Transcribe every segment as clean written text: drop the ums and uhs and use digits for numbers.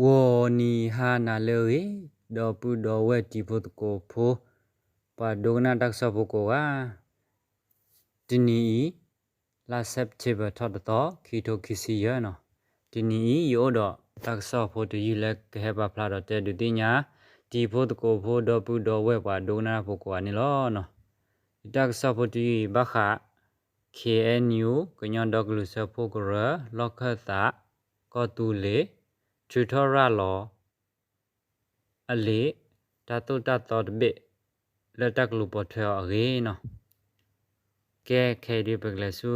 wo ni ha na le do pu do we ti pho ko pho pa dogna dak so pho ko ga tini la september thot to khi to kisi ya no tini yo do dak so pho to yi le ke ba phla do te du ti nya ti pho ko pho do pu do we pa dogna pho ko ani lo no dak so pho ti ba kha KNU ကညောဒကလူဆဖို့ကရလောက်ခတာကောတူလေထူထောရလောအလေတတုတတော်တဘိလက်တကလူပေါ်ထွေအရေနော်ကဲခဲဒီပကလစု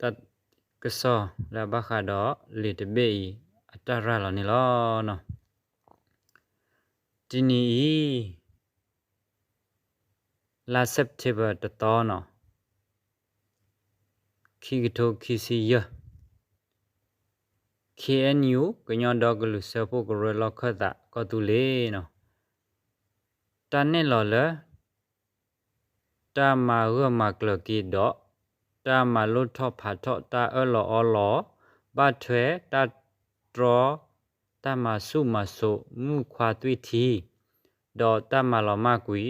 တတ်ကစောလဘခါတော့လေတဘိအတရလောနေလောနော်ဒီနီလာစက်တီဘာတတော်နော်ခိကထိုခိစီယKNU ကညောဒကလူဆဖို့ကရလောက်ခတာကောတူလေနော်တန်နဲ့လော်လတာမာရမကလကီတော့တာမာလုထော့ဖာထော့တာလောအလောဘတ်ထွဲတာဒရတာမာစုမဆုမူခွာသွိတီဒေါ်တာမာလောမကွီ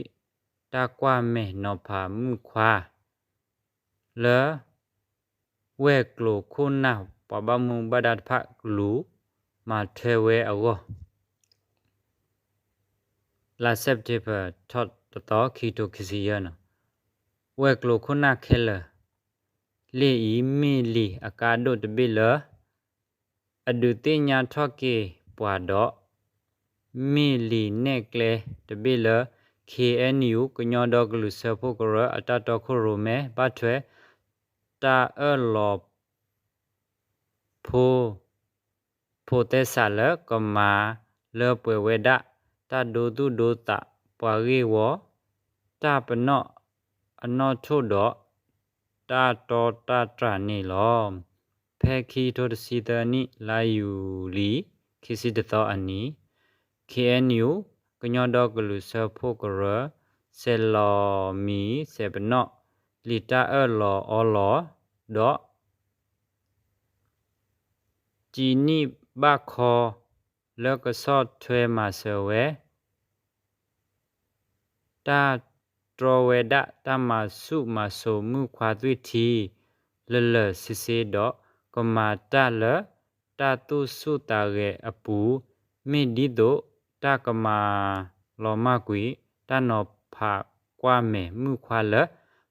တာကွာမဲနော်ဖာမူခွာလေဝဲကလိုခုနာပဘမုံဘဒတ်ဖာလူမာထဲဝဲအောလာစက်တီဘာထော့တော့ခီတိုခစီယနော်ဝဲကလိုခုနာခဲလလေဤမီလီအကာဒိုတဘိလအဒုတိညာထော့ကေပွာတော့မီလီနဲ့ကလေတဘိလ KNU ကညောဒကလူဆဖို့ကရအတတော်ခုရိုမဲဘတ်ထွဲတာအလောဖိုတဲဆာလကမာလေပွေဝဲဒတာဒိုတုဒိုတာပွာရီဝတာပနော့အနောထို့တော့တာတော်တာတရနေလောဖဲခီထိုတစီတနိလာယူလီခီစီတတော်အနီ KNU ကညောဒကလူဆဖို့ကရဆဲလောမီဆေပနော့လီတာအလောအလောတော့จีนี่บ้าคอแล้วก็ซอดเทวมาเสวตาตรเวดะตามาสุมาโสมุควาตุทีเลซิเซดอกก็มาตาเลตาตุสุตาเรอปูมิดิโดตากมาลอมากุยตานอภากว่าเมมุควาเล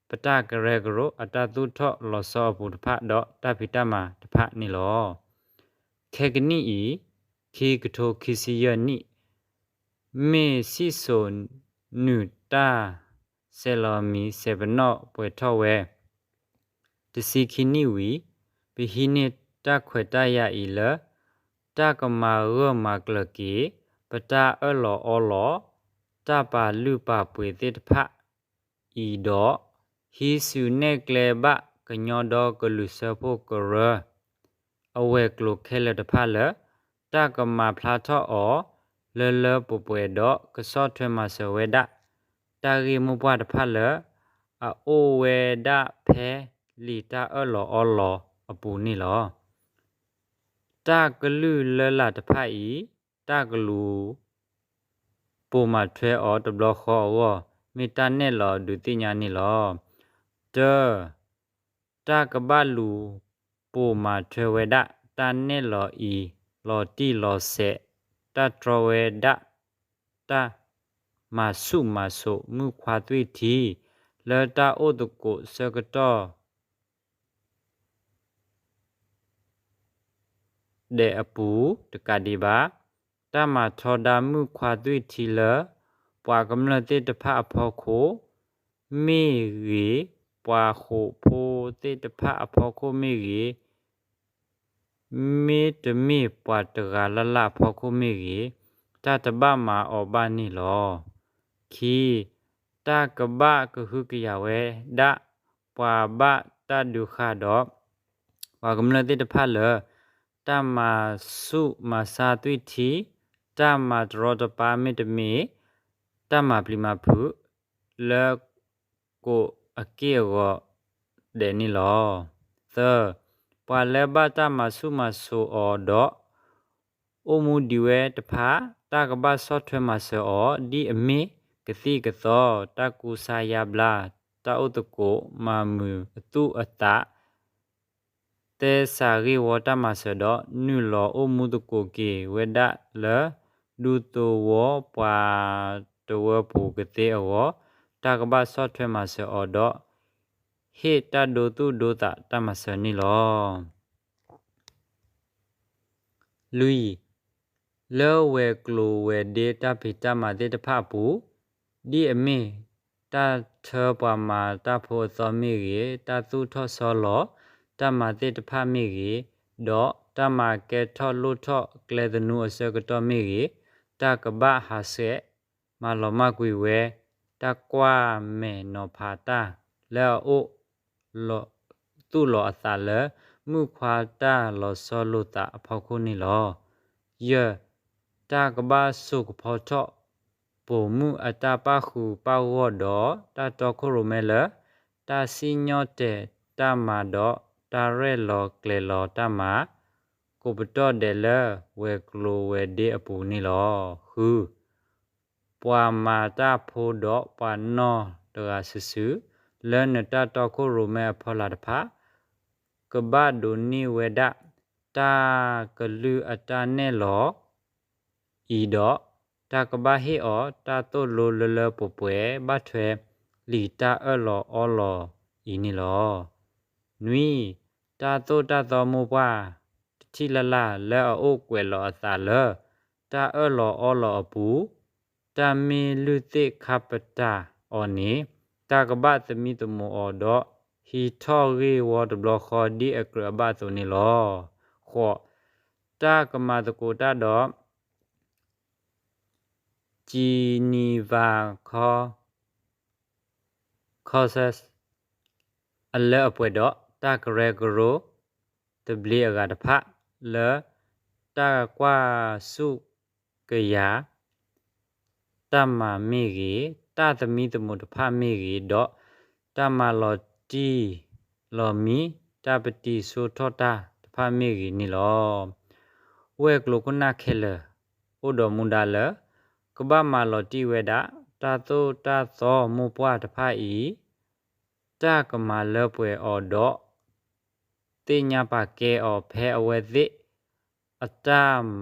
ปตากเรกโรอตาตุทอลอซอปุตภะดอกตาพิตามาตภะนี่ลอခေကနီဤခေကထိုခိစီယနိမေစီဆိုနုတာဆဲလောမီဆေဗနော့ပွေထောဝဲတစီခိနိဝီပိဟိနိတခွေတယဤလတကမာရမကလကေပတာအလောအလောတပါလူပပွေတိတဖဤတော့ဟီစုနေကလေဘကညောတော့ကလူဆဖို့ကရအဝဲကလိုခဲလတဖလတကမာဖလာထောအောလေပပွေတော့ကစောထွဲမှာဆဝဲဒတာရီမပွားတဖလအိုဝဲဒဖဲလီတာအလောအလောအပူနီလောတကလူလလာတဖဤတကလူပူမထွဲအောတဘလခေါ်ဝမီတာနဲ့လောဒုတိညာနီလောတကဘလူပူမထွဲဝဲဒတန်နဲ့လောဤလောတီလောဆေတထရဝဲဒတမဆုမဆုမူခွာသွိတီလတာအိုတကိုစကတော်ဒေအပူတကဒီပါတမထောဒမူခွာသွိတီလပွာကမလတိတဖအဖောခိုမေရီပွာခိုဖိုတိတဖအဖောခိုမေရီမေတမေပွာတကလလဖောခိုမေရီတတဘမာအောဘာနီလောခီတကဘကဟုကရဝဲဒပွာဘတဒုခတော့ပွာကမလတိတဖလတမဆုမစာသွိတီတမဒရတပါမေတမေတမပလီမဖုလကိုအကေရောဒေနီလောသပွာလေဘတမဆုမဆုအောတော့ โอมูดิเวตพาตากบะซอฟต์แวร์มาเซออดีอเมกติกตอตากูซายาบลาตาอุตโกมามือตุอตะเตสารีวอตามาเซดอนูลอโอมูตโกเกเวดะเลดูโตวอปาตัวปูกเตอวตากบะซอฟต์แวร์มาเซออดอเฮตาโดตุโดตะตามาเซนี่ลอลุยเลเวกลูเวเดตาพิตามาเดตพาปูดีอเมตาเธอปามาตาโพซอมิรีตาตุทอซอลอตามาเดตพามิรีดอตามาเกทอลุทอเกลดนูอเซกตอมิรีตากบะฮาเซมาลอมากุยเวตากวาเมนอพาตาแล้วโอลอตุลออสาเลมุควาตาลอซอลุตาพอคุนิลอเยตากบะสุกพอทอปูมุอัตาปาคูปาวอดอตาตอโคโรเมลตาซิญอเตตามาดอตาเรลอเกลลอตามาကိုပတော့တယ်လဝဲကလိုဝဲဒီအပူနီလောဟုပွာမာတာဖိုတော့ပနောတရာဆဆူလဲနတတော့ခိုရိုမဲဖလာတဖာကဘဒိုနီဝဲဒတာကလူအတာနဲ့လောဤတော့တာကဘာဟေအောတာတိုလိုလလပပွဲဘတ်ထွဲလီတာအလောအောလောဤနီလောနွီတာတိုတာတော်မူပွားတိလလလဲအိုကွယ်လောအသာလတာအလောအောလောအပူတာမီလူတိခပတာအောနီတာကဘသမီတမောအောတော့ဟီထော်ရီဝတ်ဘလခေါ်ဒီအကရဘဆိုနီလောခောတာကမတကိုတာတော့ဂျီနီဗာခေါ်ဆတ်အလဲအပွဲတော့တာကရဲဂရိုတဘလီအကတဖလဲတာကွာစုကယာတမမေကြီးတသမီတမတဖမေကြီးတော့တမလောတီလောမီတပတိဆိုထောတာတဖမေကြီးနီလောဝဲကလကနာခဲလဥဒမွန်ဒါလကဘာမာလောတီဝဲတာတာတိုတာသောမူပွားတဖဤတာကမာလပွဲအော်တော့တိညာပါကဲအော်ဖဲအဝဲသိအတ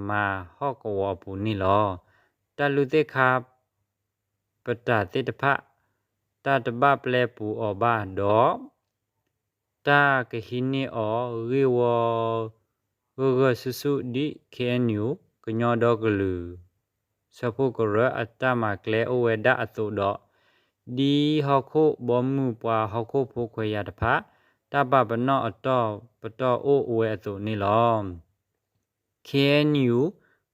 မာဟော့ကဝပူနီလောတလူတိခါပတာတိတဖတာတဘပလဲပူအော်ဘာတော့တာကဟိနီအော်ရီဝဂဆူဆူဒီကေနူကညောတော့ကလူစပုကရအတမကလဲအဝဲဒအတုတော့ဒီဟောခုဘောမှုပွားဟောခုဖို့ခွေရတဖတပပနောအတော့ပတော့အိုဝဲအတုနီလောကေနူ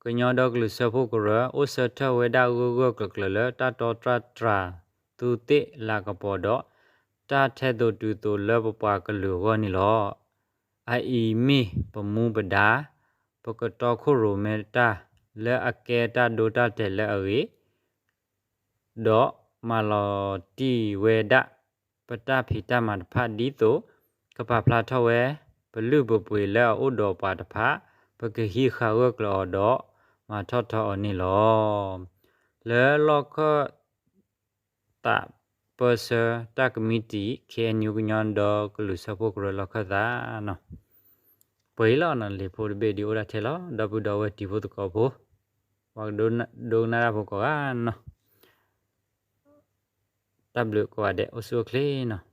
ကညောတော့ကလူစပုကရအိုစထဝဲဒဂဂကကလတတော်တရာသူတိလာကပေါ်တော့တာထဲ့တူတူလဘပွားကလူဝနီလောအိုင်မီပမှုပဒါပကတော်ခုရိုမဲတာလဲအကဲတာဒိုတာတဲလဲအေတော့မာလောတီဝဲဒပတာဖီတာမတဖတ်ဒီတိုကပပလာထဝဲဘလူပပွေလဲအိုတော်ပါတဖတ်ပကဟီခါဝကလောတော့မာထော့ထော်နီလောလဲလောကတာပစတာကမီတီကေညူကညန်တော့ကလူစပုကရလခသာနော်ပွေလောနလေဖို့ဘေဒီအိုရာထဲလောဒဘူဒဝတီဖို့တကောဖို့ဝါဒိုနာရဖို့ကောနော်တဘလကွာတဲ့အဆူကလေးနော်